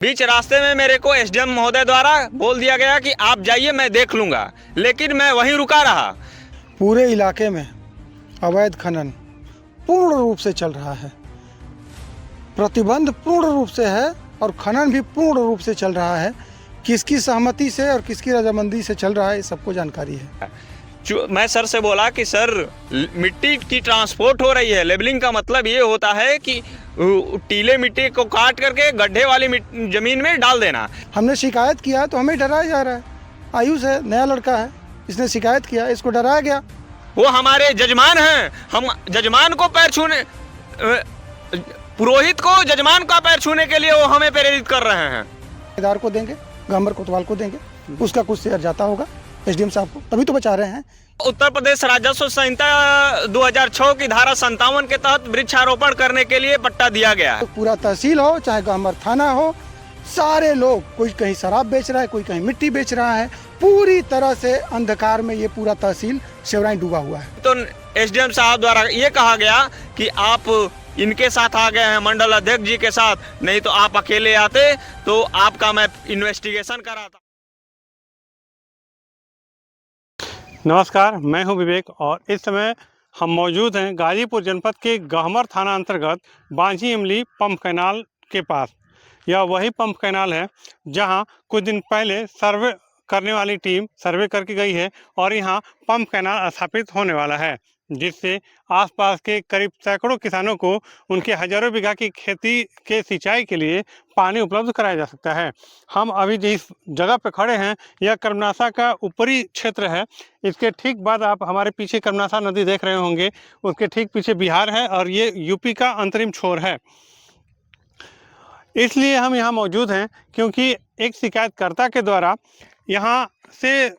बीच रास्ते में मेरे को एसडीएम महोदय द्वारा बोल दिया गया कि आप जाइए, मैं देख लूँगा, लेकिन मैं वहीं रुका रहा। पूरे इलाके में अवैध खनन पूर्ण रूप से चल रहा है, प्रतिबंध पूर्ण रूप से है और खनन भी पूर्ण रूप से चल रहा है। किसकी सहमति से और किसकी रजामंदी से चल रहा है, ये सबको जानकारी है। मैं सर से बोला कि सर मिट्टी की ट्रांसपोर्ट हो रही है, लेबलिंग का मतलब ये होता है कि टीले मिट्टी को काट करके गड्ढे वाली जमीन में डाल देना। हमने शिकायत किया तो हमें डराया जा रहा है। आयुष है, नया लड़का है, इसने शिकायत किया, इसको डराया गया। वो हमारे जजमान हैं, हम जजमान को पैर छूने, पुरोहित को जजमान का पैर छूने के लिए वो हमें प्रेरित कर रहे हैं। ठेकेदार को देंगे, गंबर कोतवाल को देंगे, उसका कुछ शेयर जाता होगा एसडीएम साहब को, तभी तो बचा रहे हैं। उत्तर प्रदेश राजस्व संहिता 2006 की धारा 57 के तहत वृक्षारोपण करने के लिए पट्टा दिया गया है। तो पूरा तहसील हो चाहे गंबर थाना हो, सारे लोग, कोई कहीं शराब बेच रहा है, कोई कहीं मिट्टी बेच रहा है, पूरी तरह से अंधकार में ये पूरा तहसील सेवराई डूबा हुआ है। तो एसडीएम साहब द्वारा ये कहा गया कि आप इनके साथ आ गए हैं, मंडल अध्यक्ष जी के साथ, नहीं तो आप अकेले आते तो आपका मैं इन्वेस्टिगेशन कराता। नमस्कार, मैं हूं विवेक और इस समय हम मौजूद हैं गाजीपुर जनपद के गहमर थाना अंतर्गत बांझी इमली पंप कैनाल के पास। यह वही पंप कैनाल है जहां कुछ दिन पहले सर्वे करने वाली टीम सर्वे करके गई है और यहां पंप कैनाल स्थापित होने वाला है, जिससे आसपास के करीब सैकड़ों किसानों को उनके हजारों बीघा की खेती के सिंचाई के लिए पानी उपलब्ध कराया जा सकता है। हम अभी जिस जगह पर खड़े हैं यह कर्मनासा का ऊपरी क्षेत्र है। इसके ठीक बाद आप हमारे पीछे कर्मनासा नदी देख रहे होंगे, उसके ठीक पीछे बिहार है और ये यूपी का अंतरिम छोर है। इसलिए हम यहाँ मौजूद हैं क्योंकि एक शिकायतकर्ता के द्वारा यहाँ से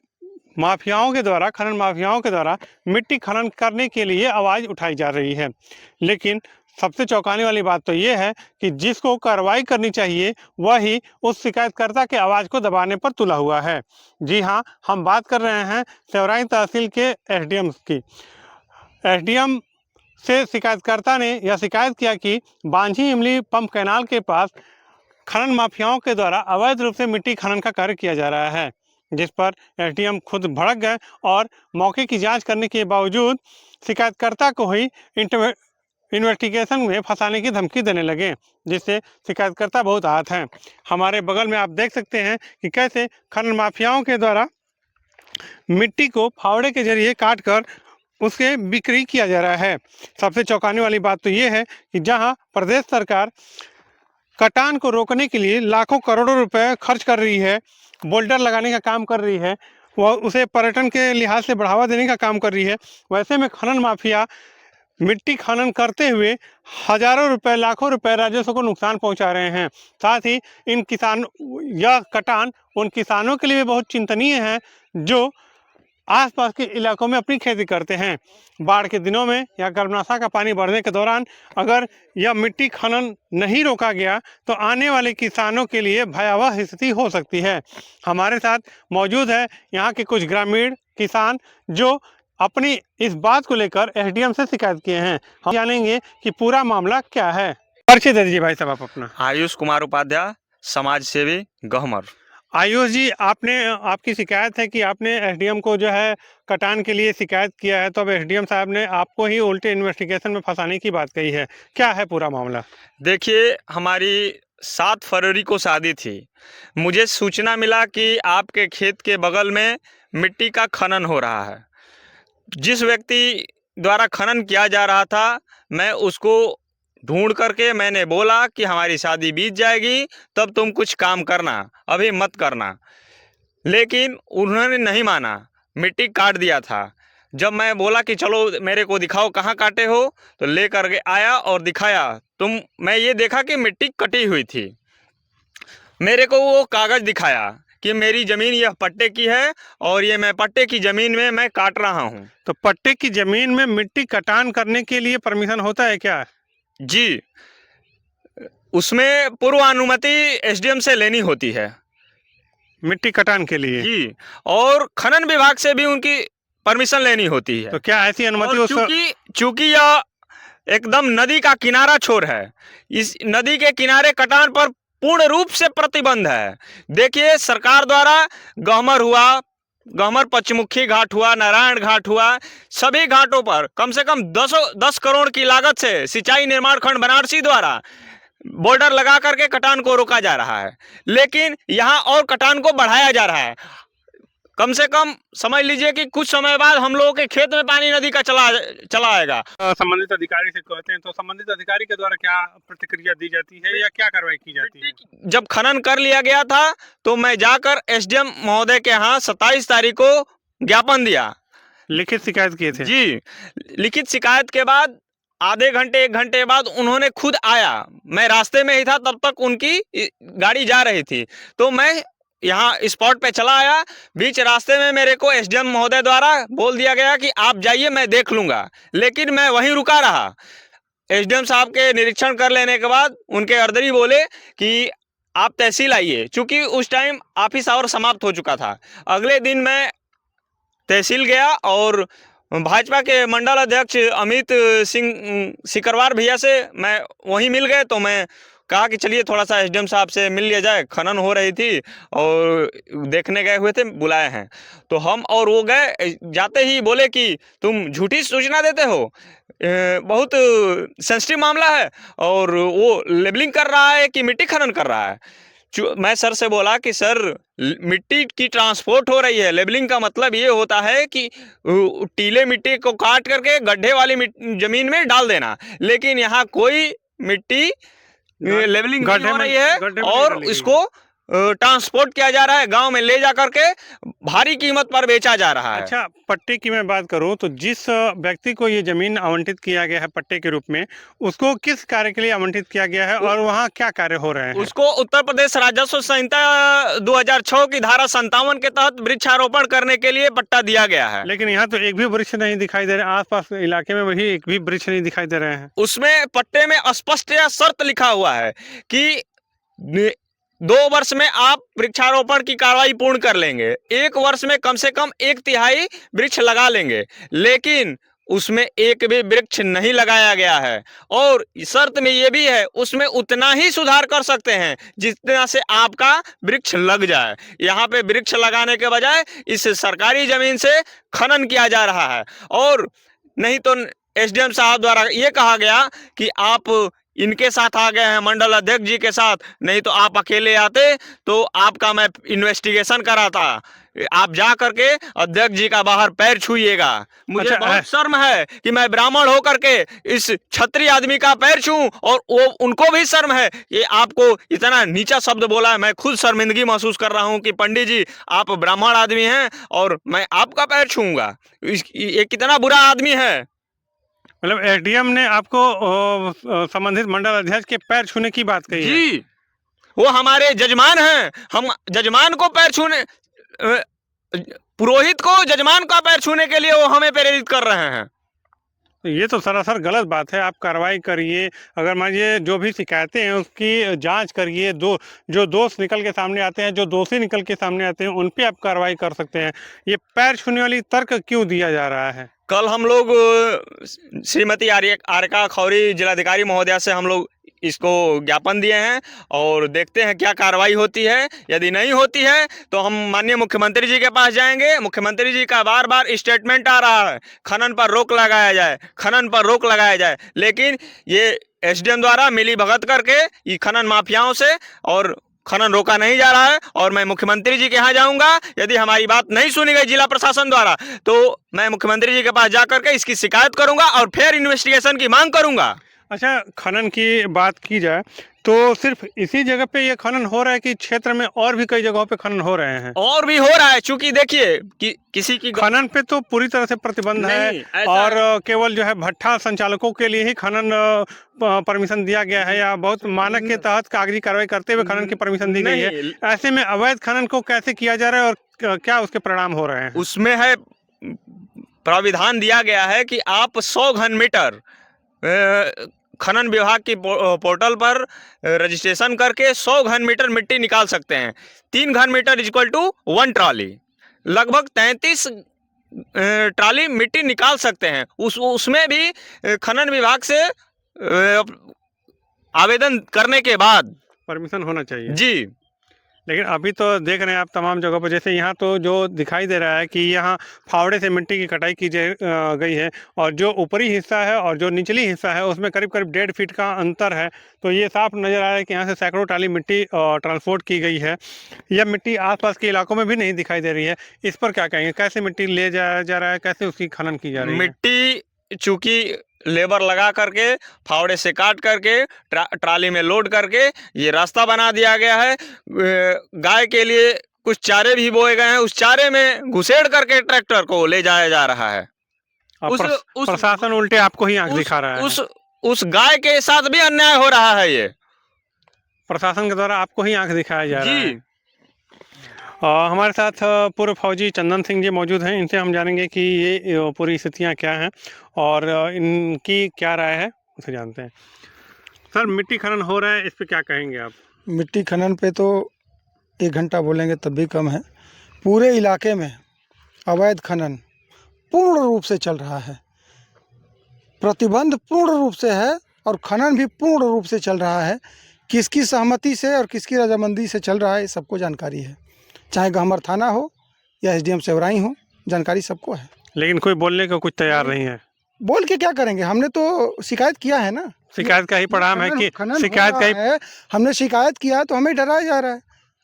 माफियाओं के द्वारा, खनन माफियाओं के द्वारा मिट्टी खनन करने के लिए आवाज़ उठाई जा रही है। लेकिन सबसे चौंकाने वाली बात तो ये है कि जिसको कार्रवाई करनी चाहिए वही उस शिकायतकर्ता के आवाज़ को दबाने पर तुला हुआ है। जी हाँ, हम बात कर रहे हैं सेवराई तहसील के एसडीएम की। एसडीएम से शिकायतकर्ता ने यह शिकायत किया कि बांझी इमली पंप कैनाल के पास खनन माफियाओं के द्वारा अवैध रूप से मिट्टी खनन का कार्य किया जा रहा है, जिस पर एसडीएम खुद भड़क गए और मौके की जांच करने के बावजूद शिकायतकर्ता को ही इन्वेस्टिगेशन में फंसाने की धमकी देने लगे, जिससे शिकायतकर्ता बहुत आहत हैं। हमारे बगल में आप देख सकते हैं कि कैसे खनन माफियाओं के द्वारा मिट्टी को फावड़े के जरिए काट कर उसके बिक्री किया जा रहा है। सबसे चौंकाने वाली बात तो ये है कि जहां प्रदेश सरकार कटान को रोकने के लिए लाखों करोड़ों रुपए खर्च कर रही है, बोल्डर लगाने का काम कर रही है, वह उसे पर्यटन के लिहाज से बढ़ावा देने का काम कर रही है, वैसे में खनन माफिया मिट्टी खनन करते हुए हजारों रुपए, लाखों रुपए राजस्व को नुकसान पहुंचा रहे हैं। साथ ही इन किसान, यह कटान उन किसानों के लिए भी बहुत चिंतनीय है जो आसपास के इलाकों में अपनी खेती करते हैं। बाढ़ के दिनों में या कर्मनासा का पानी बढ़ने के दौरान अगर यह मिट्टी खनन नहीं रोका गया तो आने वाले किसानों के लिए भयावह स्थिति हो सकती है। हमारे साथ मौजूद है यहाँ के कुछ ग्रामीण किसान जो अपनी इस बात को लेकर एसडीएम से शिकायत किए हैं। हम जानेंगे कि पूरा मामला क्या है। परिचय दे दीजिए भाई साहब आप अपना। आयुष कुमार उपाध्याय, समाज सेवी, गहमर। आयुष जी, आपकी शिकायत है कि आपने एसडीएम को जो है कटान के लिए शिकायत किया है, तो अब एसडीएम साहब ने आपको ही उल्टे इन्वेस्टिगेशन में फंसाने की बात कही है। क्या है पूरा मामला? देखिए, हमारी 7 फरवरी को शादी थी। मुझे सूचना मिला कि आपके खेत के बगल में मिट्टी का खनन हो रहा है। जिस व्यक्ति द्वारा खनन किया जा रहा था, मैं उसको ढूंढ करके मैंने बोला कि हमारी शादी बीत जाएगी तब तुम कुछ काम करना, अभी मत करना। लेकिन उन्होंने नहीं माना, मिट्टी काट दिया था। जब मैं बोला कि चलो मेरे को दिखाओ कहाँ काटे हो, तो ले करके आया और दिखाया। मैं ये देखा कि मिट्टी कटी हुई थी। मेरे को वो कागज़ दिखाया कि मेरी ज़मीन यह पट्टे की है और ये मैं पट्टे की ज़मीन में मैं काट रहा हूँ। तो पट्टे की ज़मीन में मिट्टी कटान करने के लिए परमिशन होता है क्या? जी, उसमें पूर्व अनुमति एसडीएम से लेनी होती है मिट्टी कटान के लिए। जी, और खनन विभाग से भी उनकी परमिशन लेनी होती है। तो क्या ऐसी अनुमति? चूंकि यह एकदम नदी का किनारा छोर है, इस नदी के किनारे कटान पर पूर्ण रूप से प्रतिबंध है। देखिए, सरकार द्वारा गहमर हुआ, गहमर पश्चिमुखी घाट हुआ, नारायण घाट हुआ, सभी घाटों पर कम से कम 10 करोड़ की लागत से सिंचाई निर्माण खंड बनारसी द्वारा बॉर्डर लगा करके कटान को रोका जा रहा है, लेकिन यहाँ और कटान को बढ़ाया जा रहा है। कम से कम समझ लीजिए कि कुछ समय बाद हम लोगों के खेत में पानी नदी का चला आएगा। संबंधित अधिकारी से कहते हैं तो संबंधित अधिकारी के द्वारा क्या प्रतिक्रिया दी जाती है या क्या कार्रवाई की जाती है? जब खनन कर लिया गया था तो मैं जाकर एसडीएम महोदय के यहाँ 27 तारीख को ज्ञापन दिया, लिखित शिकायत किए थे जी। लिखित शिकायत के बाद आधे घंटे 1 घंटे बाद उन्होंने खुद आया, मैं रास्ते में ही था, तब तक उनकी गाड़ी जा रही थी, तो मैं यहाँ स्पॉट पे चला आया। बीच रास्ते में मेरे को एसडीएम महोदय द्वारा बोल दिया गया कि आप जाइए, मैं देख लूँगा, लेकिन मैं वहीं रुका रहा। एसडीएम साहब के निरीक्षण कर लेने के बाद उनके अर्दरी बोले कि आप तहसील आइए, चूँकि उस टाइम ऑफिस आवर समाप्त हो चुका था। अगले दिन मैं तहसील गया और भाजपा के मंडल अध्यक्ष अमित सिंह सिकरवार भैया से मैं वहीं मिल गए, तो मैं कहा कि चलिए थोड़ा सा एसडीएम साहब से मिल लिया जाए, खनन हो रही थी और देखने गए हुए थे, बुलाए हैं। तो हम और वो गए, जाते ही बोले कि तुम झूठी सूचना देते हो, बहुत सेंसिटिव मामला है, और वो लेबलिंग कर रहा है कि मिट्टी खनन कर रहा है। मैं सर से बोला कि सर, मिट्टी की ट्रांसपोर्ट हो रही है, लेबलिंग का मतलब ये होता है कि टीले मिट्टी को काट करके गड्ढे वाली जमीन में डाल देना, लेकिन यहाँ कोई मिट्टी लेबलिंग नहीं हो रही है और इसको ट्रांसपोर्ट किया जा रहा है, गांव में ले जा करके भारी कीमत पर बेचा जा रहा है। अच्छा, पट्टे की मैं बात करूं तो जिस व्यक्ति को ये जमीन आवंटित किया गया है पट्टे के रूप में, उसको किस कार्य के लिए आवंटित किया गया है और वहां क्या कार्य हो रहे हैं? उसको उत्तर प्रदेश राजस्व संहिता 2006 की धारा 57 के तहत वृक्षारोपण करने के लिए पट्टा दिया गया है। लेकिन यहाँ तो एक भी वृक्ष नहीं दिखाई दे रहे, आसपास इलाके में वही एक भी वृक्ष नहीं दिखाई दे रहे हैं। उसमें पट्टे में स्पष्ट या शर्त लिखा हुआ है कि 2 वर्ष में आप वृक्षारोपण की कार्रवाई पूर्ण कर लेंगे, 1 वर्ष में कम से कम 1/3 वृक्ष लगा लेंगे, लेकिन उसमें एक भी वृक्ष नहीं लगाया गया है। और शर्त में ये भी है, उसमें उतना ही सुधार कर सकते हैं जितना से आपका वृक्ष लग जाए। यहाँ पे वृक्ष लगाने के बजाय इस सरकारी जमीन से खनन किया जा रहा है। और नहीं तो एसडीएम साहब द्वारा ये कहा गया कि आप इनके साथ आ गए हैं, मंडल अध्यक्ष जी के साथ, नहीं तो आप अकेले आते तो आपका मैं इन्वेस्टिगेशन कराता। आप जा करके अध्यक्ष जी का बाहर पैर छूइएगा। मुझे बहुत शर्म है कि मैं ब्राह्मण होकर के इस क्षत्रिय आदमी का पैर छूऊं, और वो उनको भी शर्म है कि आपको इतना नीचा शब्द बोला है। मैं खुद शर्मिंदगी महसूस कर रहा हूं कि पंडित जी, आप ब्राह्मण आदमी हैं और मैं आपका पैर छूऊंगा। ये कितना बुरा आदमी है। मतलब एसडीएम ने आपको संबंधित मंडल अध्यक्ष के पैर छूने की बात कही है? जी, वो हमारे जजमान हैं, हम जजमान को पैर छूने, पुरोहित को जजमान का पैर छूने के लिए वो हमें प्रेरित कर रहे हैं। ये तो सरासर गलत बात है। आप कार्रवाई करिए, अगर मान लीजिए जो भी शिकायतें हैं उसकी जांच करिए, जो दोष निकल के सामने आते हैं, जो दोषी निकल के सामने आते हैं, उन पे आप कार्रवाई कर सकते हैं। ये पैर छूने वाली तर्क क्यों दिया जा रहा है? कल हम लोग श्रीमती आर्यका खौरी जिलाधिकारी महोदया से हम लोग इसको ज्ञापन दिए हैं और देखते हैं क्या कार्रवाई होती है। यदि नहीं होती है तो हम माननीय मुख्यमंत्री जी के पास जाएंगे। मुख्यमंत्री जी का बार बार स्टेटमेंट आ रहा है, खनन पर रोक लगाया जाए, खनन पर रोक लगाया जाए, लेकिन ये एसडीएम द्वारा मिली भगत करके ये खनन माफियाओं से और खनन रोका नहीं जा रहा है। और मैं मुख्यमंत्री जी के यहाँ जाऊंगा, यदि हमारी बात नहीं सुनी गई जिला प्रशासन द्वारा तो मैं मुख्यमंत्री जी के पास जा करके इसकी शिकायत करूंगा और फिर इन्वेस्टिगेशन की मांग करूंगा। अच्छा, खनन की बात की जाए तो सिर्फ इसी जगह पे ये खनन हो रहा है कि क्षेत्र में और भी कई जगहों पे खनन हो रहे हैं? और भी हो रहा है, चूंकि देखिए कि किसी की खनन पे तो पूरी तरह से प्रतिबंध है और केवल जो है भट्ठा संचालकों के लिए ही खनन परमिशन दिया गया है या बहुत मानक के तहत कागजी कार्रवाई करते हुए खनन की परमिशन दी गई है। ऐसे में अवैध खनन को कैसे किया जा रहा है और क्या उसके परिणाम हो रहे हैं? उसमें है प्राविधान दिया गया है कि आप 100 घन मीटर खनन विभाग की पोर्टल पर रजिस्ट्रेशन करके 100 घन मीटर मिट्टी निकाल सकते हैं। 3 घन मीटर इक्वल टू 1 ट्रॉली, लगभग 33 ट्रॉली मिट्टी निकाल सकते हैं। उसमें भी खनन विभाग से आवेदन करने के बाद परमिशन होना चाहिए। जी। लेकिन अभी तो देख रहे हैं आप तमाम जगहों पर, जैसे यहाँ तो जो दिखाई दे रहा है कि यहाँ फावड़े से मिट्टी की कटाई की गई है, और जो ऊपरी हिस्सा है और जो निचली हिस्सा है उसमें करीब करीब 1.5 फीट का अंतर है। तो ये साफ नज़र आ रहा है कि यहाँ से सैकड़ों टाली मिट्टी ट्रांसपोर्ट की गई है। यह मिट्टी आसपास के इलाकों में भी नहीं दिखाई दे रही है। इस पर क्या कहेंगे, कैसे मिट्टी ले जाया जा रहा है, कैसे उसकी खनन की जा रही है? मिट्टी चूंकि लेबर लगा करके फावड़े से काट करके ट्राली में लोड करके ये रास्ता बना दिया गया है। गाय के लिए कुछ चारे भी बोए गए हैं, उस चारे में घुसेड़ करके ट्रैक्टर को ले जाया जा रहा है। प्रशासन उल्टे आपको ही आंख दिखा रहा है। उस गाय के साथ भी अन्याय हो रहा है। ये प्रशासन के द्वारा आपको ही आंख दिखाया जा रहा है। हमारे साथ पूर्व फौजी चंदन सिंह जी मौजूद हैं। इनसे हम जानेंगे कि ये पूरी स्थितियां क्या हैं और इनकी क्या राय है, उसे जानते हैं। सर, मिट्टी खनन हो रहा है, इस पे क्या कहेंगे आप? मिट्टी खनन पे तो 1 घंटा बोलेंगे तब भी कम है। पूरे इलाके में अवैध खनन पूर्ण रूप से चल रहा है। प्रतिबंध पूर्ण रूप से है और खनन भी पूर्ण रूप से चल रहा है। किसकी सहमति से और किसकी रजामंदी से चल रहा है, सबको जानकारी है। चाहे गहमर थाना हो या एसडीएम सेवराई हो, जानकारी सबको है। लेकिन कोई बोलने को कुछ तैयार नहीं है। बोल के क्या करेंगे? हमने तो शिकायत किया है ना। शिकायत का ही परिणाम है कि शिकायत का ही हमने शिकायत किया तो हमें डराया जा रहा है।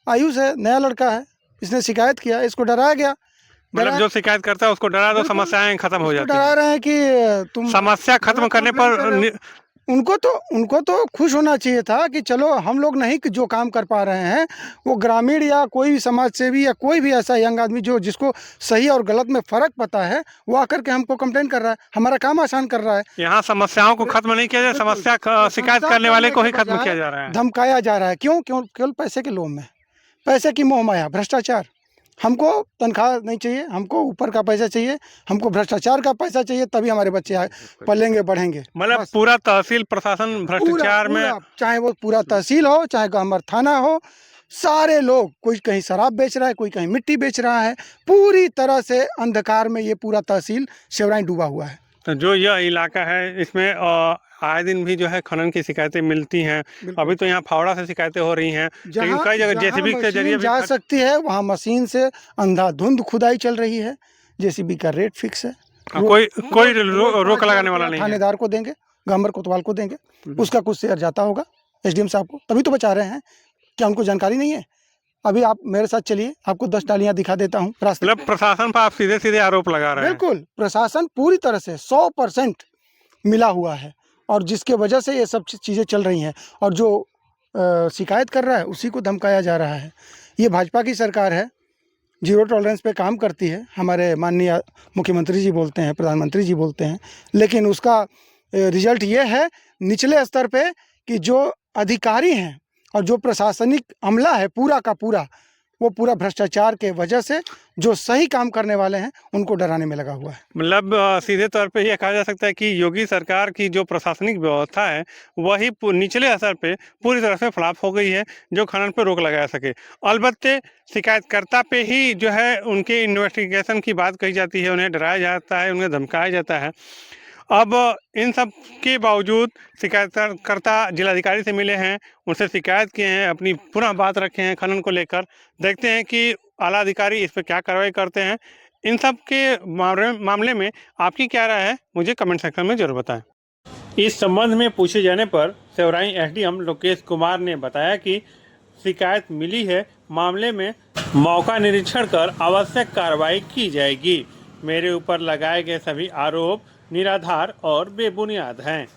आयुष है, नया लड़का है, इसने शिकायत किया, इसको डराया गया। मतलब जो शिकायत करता है उसको डरा दो, समस्याएं खत्म हो जाती है। डरा रहे हैं कि तुम समस्या खत्म करने पर उनको तो खुश होना चाहिए था कि चलो हम लोग नहीं जो काम कर पा रहे हैं, वो ग्रामीण या कोई भी समाज सेवी या कोई भी ऐसा यंग आदमी जो जिसको सही और गलत में फ़र्क पता है, वो आकर के हमको कंप्लेंट कर रहा है, हमारा काम आसान कर रहा है। यहाँ समस्याओं को खत्म नहीं किया जाए, समस्या शिकायत करने वाले को ही खत्म किया जा रहा है, धमकाया जा रहा है। क्यों? केवल पैसे के लोभ में, पैसे की मोह माया, भ्रष्टाचार। हमको तनख्वाह नहीं चाहिए, हमको ऊपर का पैसा चाहिए, हमको भ्रष्टाचार का पैसा चाहिए, तभी हमारे बच्चे पलेंगे बढ़ेंगे। मतलब पूरा तहसील प्रशासन भ्रष्टाचार में, चाहे वो पूरा तहसील हो, चाहे गहमर थाना हो, सारे लोग, कोई कहीं शराब बेच रहा है, कोई कहीं मिट्टी बेच रहा है। पूरी तरह से अंधकार में ये पूरा तहसील सेवराई डूबा हुआ है। तो जो यह इलाका है इसमें आए दिन भी जो है खनन की शिकायतें मिलती हैं। अभी तो यहाँ फावड़ा से शिकायतें हो रही हैं, लेकिन कई जगह जेसीबी के जरिए जा सकती है, वहाँ मशीन से अंधाधुंध खुदाई चल रही है। जेसीबी का रेट फिक्स है, कोई रोक लगाने वाला नहीं है। थानेदार को देंगे, गहमर कोतवाल को देंगे, उसका कुछ शेयर जाता होगा एसडीएम साहब को, तभी तो बचा रहे हैं। क्या उनको जानकारी नहीं है? अभी आप मेरे साथ चलिए, आपको 10 टालियां दिखा देता हूँ। मतलब प्रशासन पर आप सीधे सीधे आरोप लगा रहे हैं? बिल्कुल, प्रशासन पूरी तरह से 100% मिला हुआ है और जिसके वजह से ये सब चीज़ें चल रही हैं। और जो शिकायत कर रहा है उसी को धमकाया जा रहा है। ये भाजपा की सरकार है, जीरो टॉलरेंस पे काम करती है। हमारे माननीय मुख्यमंत्री जी बोलते हैं, प्रधानमंत्री जी बोलते हैं, लेकिन उसका रिजल्ट ये है निचले स्तर पे कि जो अधिकारी हैं और जो प्रशासनिक अमला है पूरा का पूरा, वो पूरा भ्रष्टाचार के वजह से जो सही काम करने वाले हैं उनको डराने में लगा हुआ है। मतलब सीधे तौर पे यह कहा जा सकता है कि योगी सरकार की जो प्रशासनिक व्यवस्था है वही निचले स्तर पे पूरी तरह से फ्लॉप हो गई है, जो खनन पे रोक लगा सके। अलबत्ते शिकायतकर्ता पे ही जो है उनके इन्वेस्टिगेशन की बात कही जाती है, उन्हें डराया जाता है, उन्हें धमकाया जाता है। अब इन सब के बावजूद शिकायतकर्ता जिलाधिकारी से मिले हैं, उनसे शिकायत किए हैं, अपनी पुनः बात रखे हैं खनन को लेकर। देखते हैं कि आला अधिकारी इस पर क्या कार्रवाई करते हैं। इन सब के मामले में आपकी क्या राय है, मुझे कमेंट सेक्शन में जरूर बताएं। इस संबंध में पूछे जाने पर सेवराई एसडीएम लोकेश कुमार ने बताया कि शिकायत मिली है, मामले में मौका निरीक्षण कर आवश्यक कार्रवाई की जाएगी। मेरे ऊपर लगाए गए सभी आरोप निराधार और बेबुनियाद हैं।